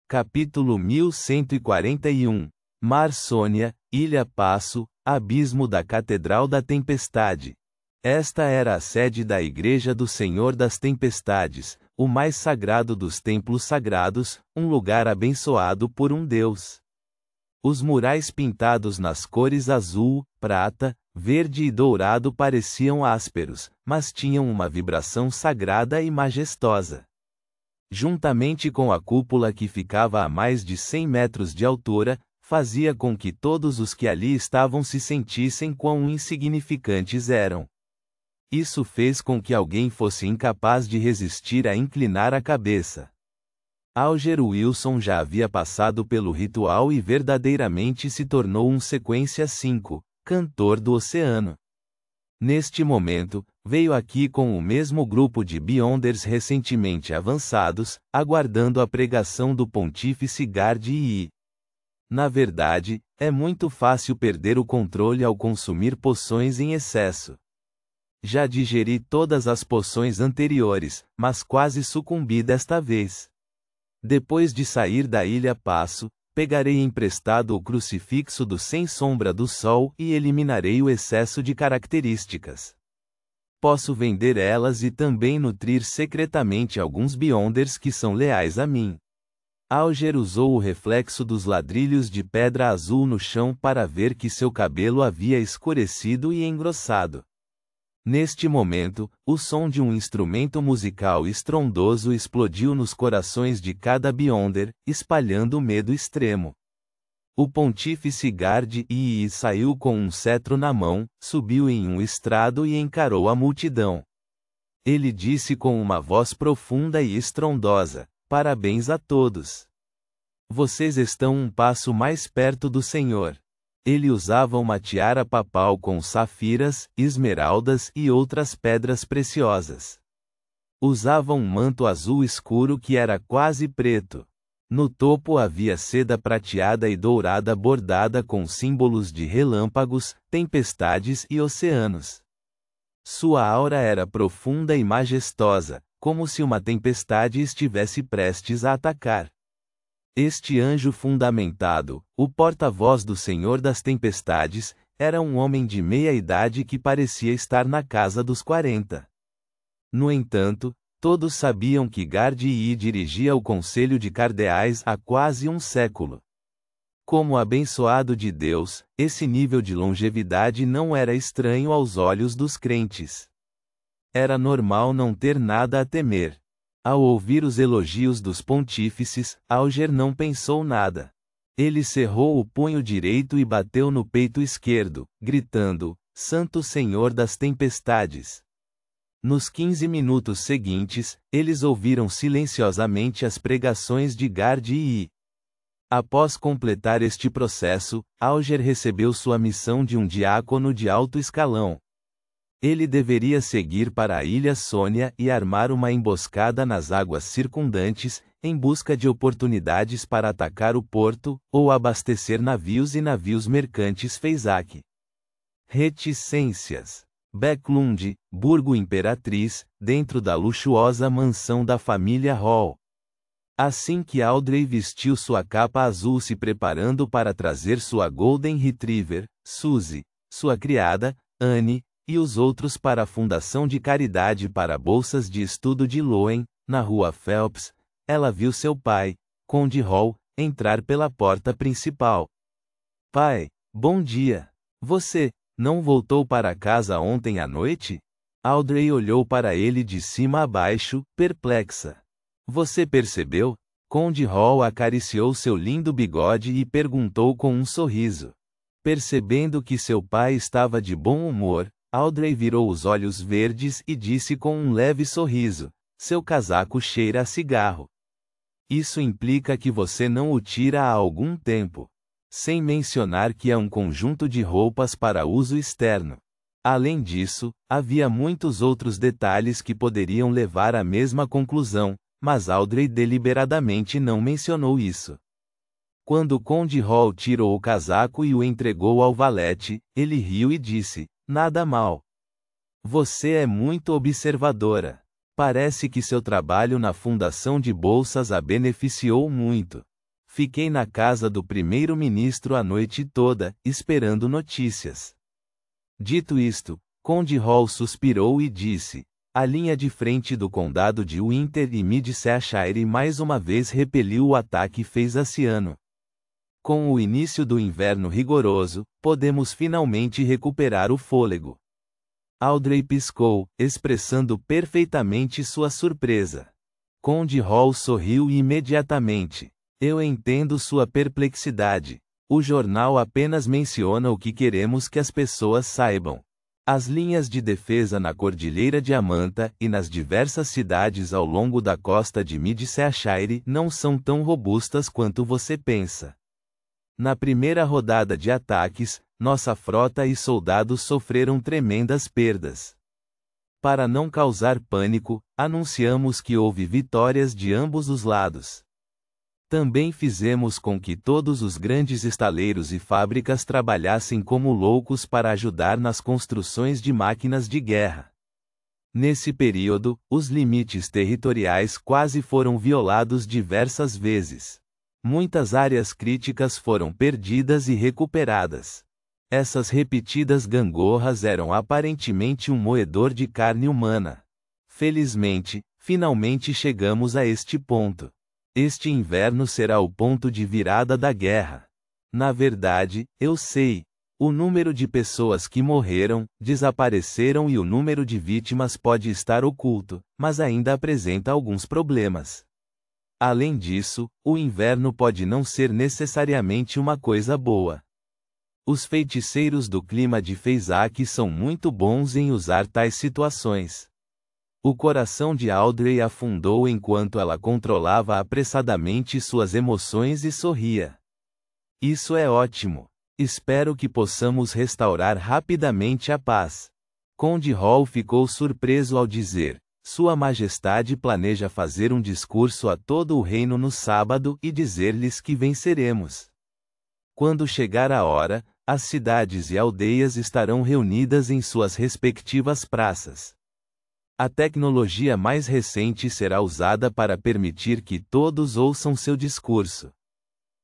Capítulo 1141. Mar Sônia, Ilha Passo, Abismo da Catedral da Tempestade. Esta era a sede da Igreja do Senhor das Tempestades, o mais sagrado dos templos sagrados, um lugar abençoado por um Deus. Os murais pintados nas cores azul, prata, verde e dourado pareciam ásperos, mas tinham uma vibração sagrada e majestosa. Juntamente com a cúpula que ficava a mais de 100 metros de altura, fazia com que todos os que ali estavam se sentissem quão insignificantes eram. Isso fez com que alguém fosse incapaz de resistir a inclinar a cabeça. Alger Wilson já havia passado pelo ritual e verdadeiramente se tornou um sequência 5, cantor do oceano. Neste momento, veio aqui com o mesmo grupo de Beyonders recentemente avançados, aguardando a pregação do pontífice Gard Yi. Na verdade, é muito fácil perder o controle ao consumir poções em excesso. Já digeri todas as poções anteriores, mas quase sucumbi desta vez. Depois de sair da Ilha Passo, pegarei emprestado o crucifixo do Sem Sombra do Sol e eliminarei o excesso de características. Posso vender elas e também nutrir secretamente alguns Beyonders que são leais a mim. Alger usou o reflexo dos ladrilhos de pedra azul no chão para ver que seu cabelo havia escurecido e engrossado. Neste momento, o som de um instrumento musical estrondoso explodiu nos corações de cada Beyonder, espalhando medo extremo. O pontífice Gard Yi saiu com um cetro na mão, subiu em um estrado e encarou a multidão. Ele disse com uma voz profunda e estrondosa: "Parabéns a todos. Vocês estão um passo mais perto do Senhor." Ele usava uma tiara papal com safiras, esmeraldas e outras pedras preciosas. Usava um manto azul escuro que era quase preto. No topo havia seda prateada e dourada bordada com símbolos de relâmpagos, tempestades e oceanos. Sua aura era profunda e majestosa, como se uma tempestade estivesse prestes a atacar. Este anjo fundamentado, o porta-voz do Senhor das Tempestades, era um homem de meia-idade que parecia estar na casa dos 40. No entanto, todos sabiam que Gard Yi dirigia o Conselho de Cardeais há quase um século. Como abençoado de Deus, esse nível de longevidade não era estranho aos olhos dos crentes. Era normal não ter nada a temer. Ao ouvir os elogios dos pontífices, Alger não pensou nada. Ele cerrou o punho direito e bateu no peito esquerdo, gritando: "Santo Senhor das Tempestades!" Nos 15 minutos seguintes, eles ouviram silenciosamente as pregações de Gard Yi. Após completar este processo, Alger recebeu sua missão de um diácono de alto escalão. Ele deveria seguir para a Ilha Sônia e armar uma emboscada nas águas circundantes, em busca de oportunidades para atacar o porto, ou abastecer navios e navios mercantes Feisak. Reticências. Backlund, Burgo Imperatriz, dentro da luxuosa mansão da família Hall. Assim que Audrey vestiu sua capa azul se preparando para trazer sua Golden Retriever, Suzy, sua criada, Anne, e os outros para a Fundação de Caridade para Bolsas de Estudo de Loen, na rua Phelps, ela viu seu pai, Conde Hall, entrar pela porta principal. "Pai, bom dia. Você não voltou para casa ontem à noite?" Audrey olhou para ele de cima a baixo, perplexa. "Você percebeu?" Conde Hall acariciou seu lindo bigode e perguntou com um sorriso. Percebendo que seu pai estava de bom humor, Audrey virou os olhos verdes e disse com um leve sorriso: "Seu casaco cheira a cigarro. Isso implica que você não o tira há algum tempo." Sem mencionar que é um conjunto de roupas para uso externo. Além disso, havia muitos outros detalhes que poderiam levar à mesma conclusão, mas Audrey deliberadamente não mencionou isso. Quando Conde Hall tirou o casaco e o entregou ao valete, ele riu e disse: "Nada mal. Você é muito observadora. Parece que seu trabalho na fundação de bolsas a beneficiou muito." Fiquei na casa do primeiro-ministro a noite toda, esperando notícias. Dito isto, Conde Hall suspirou e disse: a linha de frente do condado de Winter e Midshire mais uma vez repeliu o ataque Feysasiano. Com o início do inverno rigoroso, podemos finalmente recuperar o fôlego. Audrey piscou, expressando perfeitamente sua surpresa. Conde Hall sorriu imediatamente. Eu entendo sua perplexidade. O jornal apenas menciona o que queremos que as pessoas saibam. As linhas de defesa na Cordilheira de Amanta e nas diversas cidades ao longo da costa de Midshire não são tão robustas quanto você pensa. Na primeira rodada de ataques, nossa frota e soldados sofreram tremendas perdas. Para não causar pânico, anunciamos que houve vitórias de ambos os lados. Também fizemos com que todos os grandes estaleiros e fábricas trabalhassem como loucos para ajudar nas construções de máquinas de guerra. Nesse período, os limites territoriais quase foram violados diversas vezes. Muitas áreas críticas foram perdidas e recuperadas. Essas repetidas gangorras eram aparentemente um moedor de carne humana. Felizmente, finalmente chegamos a este ponto. Este inverno será o ponto de virada da guerra. Na verdade, eu sei. O número de pessoas que morreram, desapareceram e o número de vítimas pode estar oculto, mas ainda apresenta alguns problemas. Além disso, o inverno pode não ser necessariamente uma coisa boa. Os feiticeiros do clima de Feyzak são muito bons em usar tais situações. O coração de Audrey afundou enquanto ela controlava apressadamente suas emoções e sorria. Isso é ótimo. Espero que possamos restaurar rapidamente a paz. Conde Hall ficou surpreso ao dizer: Sua Majestade planeja fazer um discurso a todo o reino no sábado e dizer-lhes que venceremos. Quando chegar a hora, as cidades e aldeias estarão reunidas em suas respectivas praças. A tecnologia mais recente será usada para permitir que todos ouçam seu discurso.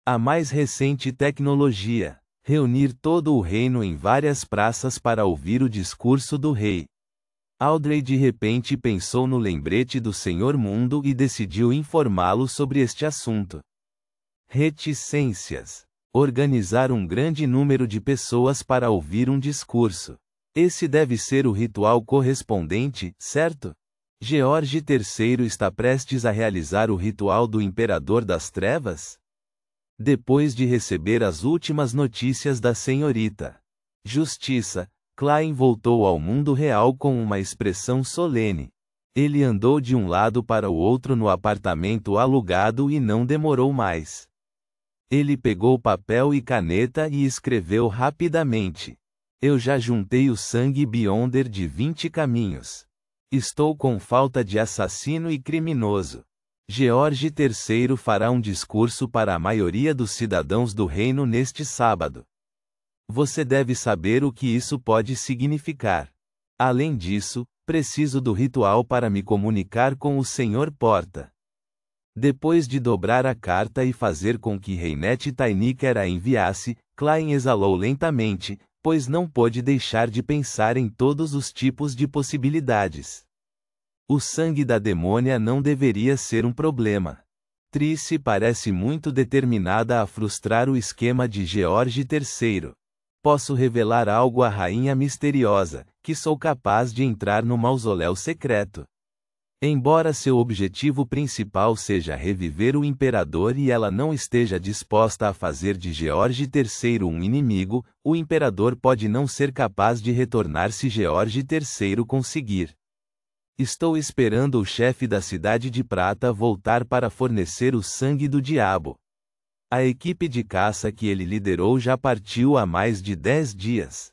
A mais recente tecnologia: reunir todo o reino em várias praças para ouvir o discurso do rei. Audrey de repente pensou no lembrete do Senhor Mundo e decidiu informá-lo sobre este assunto. Reticências. Organizar um grande número de pessoas para ouvir um discurso. Esse deve ser o ritual correspondente, certo? George III está prestes a realizar o ritual do Imperador das Trevas? Depois de receber as últimas notícias da senhorita Justiça, Klein voltou ao mundo real com uma expressão solene. Ele andou de um lado para o outro no apartamento alugado e não demorou mais. Ele pegou papel e caneta e escreveu rapidamente. Eu já juntei o sangue Beyonder de 20 caminhos. Estou com falta de assassino e criminoso. George III fará um discurso para a maioria dos cidadãos do reino neste sábado. Você deve saber o que isso pode significar. Além disso, preciso do ritual para me comunicar com o Sr. Porta. Depois de dobrar a carta e fazer com que Reinette Tyniker a enviasse, Klein exalou lentamente, pois não pôde deixar de pensar em todos os tipos de possibilidades. O sangue da demônia não deveria ser um problema. Trice parece muito determinada a frustrar o esquema de George III. Posso revelar algo à rainha misteriosa, que sou capaz de entrar no mausoléu secreto. Embora seu objetivo principal seja reviver o imperador e ela não esteja disposta a fazer de George III um inimigo, o imperador pode não ser capaz de retornar se George III conseguir. Estou esperando o chefe da Cidade de Prata voltar para fornecer o sangue do diabo. A equipe de caça que ele liderou já partiu há mais de 10 dias.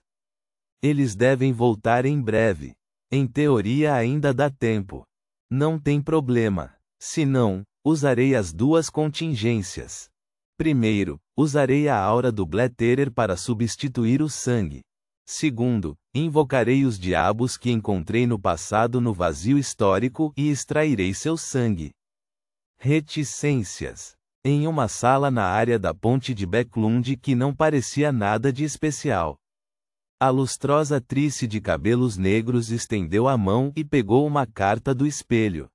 Eles devem voltar em breve. Em teoria ainda dá tempo. Não tem problema. Se não, usarei as duas contingências. Primeiro, usarei a aura do Blätterer para substituir o sangue. Segundo, invocarei os diabos que encontrei no passado no vazio histórico e extrairei seu sangue. Reticências. em uma sala na área da ponte de Backlund que não parecia nada de especial. A lustrosa Trice de cabelos negros estendeu a mão e pegou uma carta do espelho.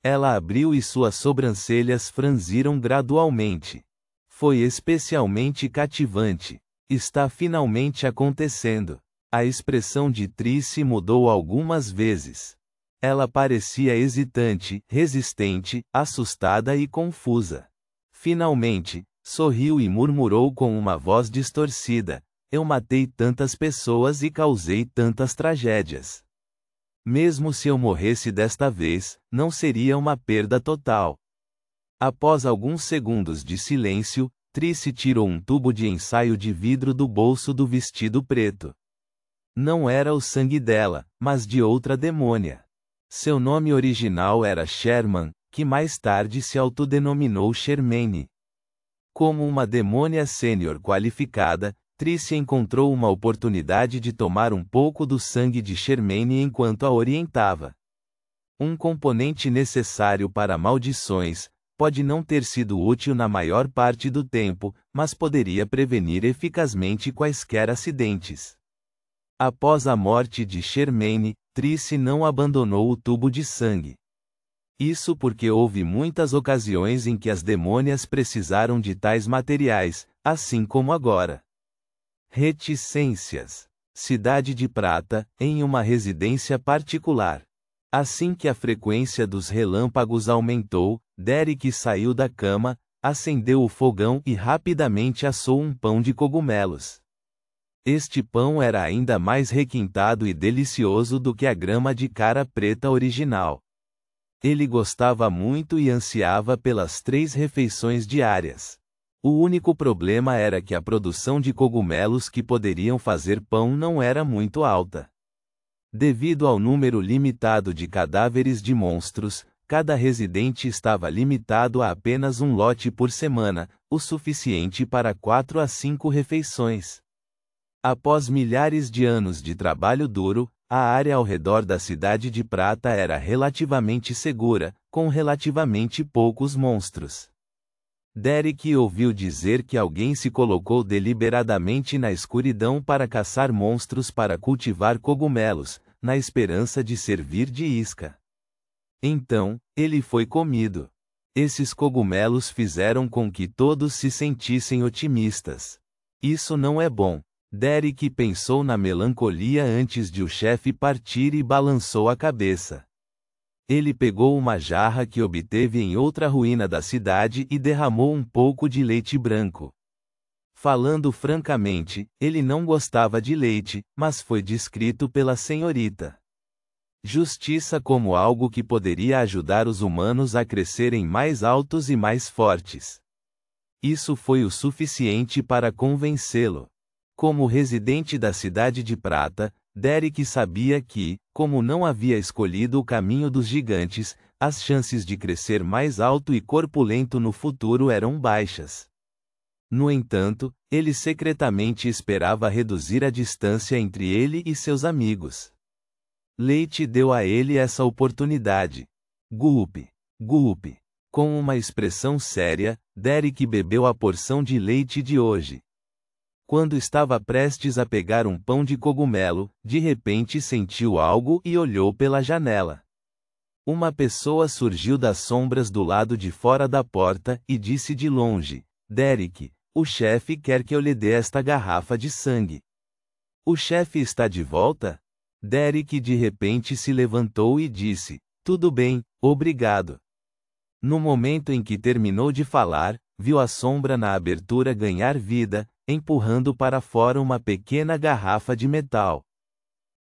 Ela abriu e suas sobrancelhas franziram gradualmente. Foi especialmente cativante. Está finalmente acontecendo. A expressão de Trice mudou algumas vezes. Ela parecia hesitante, resistente, assustada e confusa. Finalmente, sorriu e murmurou com uma voz distorcida: eu matei tantas pessoas e causei tantas tragédias. Mesmo se eu morresse desta vez, não seria uma perda total. Após alguns segundos de silêncio, Trice tirou um tubo de ensaio de vidro do bolso do vestido preto. Não era o sangue dela, mas de outra demônia. Seu nome original era Sherman, que mais tarde se autodenominou Shermaine. Como uma demônia sênior qualificada, Trice encontrou uma oportunidade de tomar um pouco do sangue de Shermaine enquanto a orientava. Um componente necessário para maldições, pode não ter sido útil na maior parte do tempo, mas poderia prevenir eficazmente quaisquer acidentes. Após a morte de Shermaine, Trice não abandonou o tubo de sangue. Isso porque houve muitas ocasiões em que as demônias precisaram de tais materiais, assim como agora. Reticências. Cidade de Prata, em uma residência particular. Assim que a frequência dos relâmpagos aumentou, Derek saiu da cama, acendeu o fogão e rapidamente assou um pão de cogumelos. Este pão era ainda mais requintado e delicioso do que a grama de cara preta original. Ele gostava muito e ansiava pelas 3 refeições diárias. O único problema era que a produção de cogumelos que poderiam fazer pão não era muito alta. Devido ao número limitado de cadáveres de monstros, cada residente estava limitado a apenas um lote por semana, o suficiente para 4 a 5 refeições. Após milhares de anos de trabalho duro, a área ao redor da Cidade de Prata era relativamente segura, com relativamente poucos monstros. Derek ouviu dizer que alguém se colocou deliberadamente na escuridão para caçar monstros para cultivar cogumelos, na esperança de servir de isca. Então, ele foi comido. Esses cogumelos fizeram com que todos se sentissem otimistas. Isso não é bom. Derek pensou na melancolia antes de o chefe partir e balançou a cabeça. Ele pegou uma jarra que obteve em outra ruína da cidade e derramou um pouco de leite branco. Falando francamente, ele não gostava de leite, mas foi descrito pela senhorita Justiça como algo que poderia ajudar os humanos a crescerem mais altos e mais fortes. Isso foi o suficiente para convencê-lo. Como residente da Cidade de Prata, Derek sabia que, como não havia escolhido o caminho dos gigantes, as chances de crescer mais alto e corpulento no futuro eram baixas. No entanto, ele secretamente esperava reduzir a distância entre ele e seus amigos. Leite deu a ele essa oportunidade. Gulp, gulp. Com uma expressão séria, Derek bebeu a porção de leite de hoje. Quando estava prestes a pegar um pão de cogumelo, de repente sentiu algo e olhou pela janela. Uma pessoa surgiu das sombras do lado de fora da porta e disse de longe: Derek, o chefe quer que eu lhe dê esta garrafa de sangue. O chefe está de volta? Derek de repente se levantou e disse: tudo bem, obrigado. No momento em que terminou de falar, viu a sombra na abertura ganhar vida, empurrando para fora uma pequena garrafa de metal.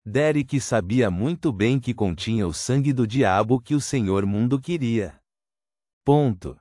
Derek sabia muito bem que continha o sangue do diabo que o Senhor Mundo queria. Ponto.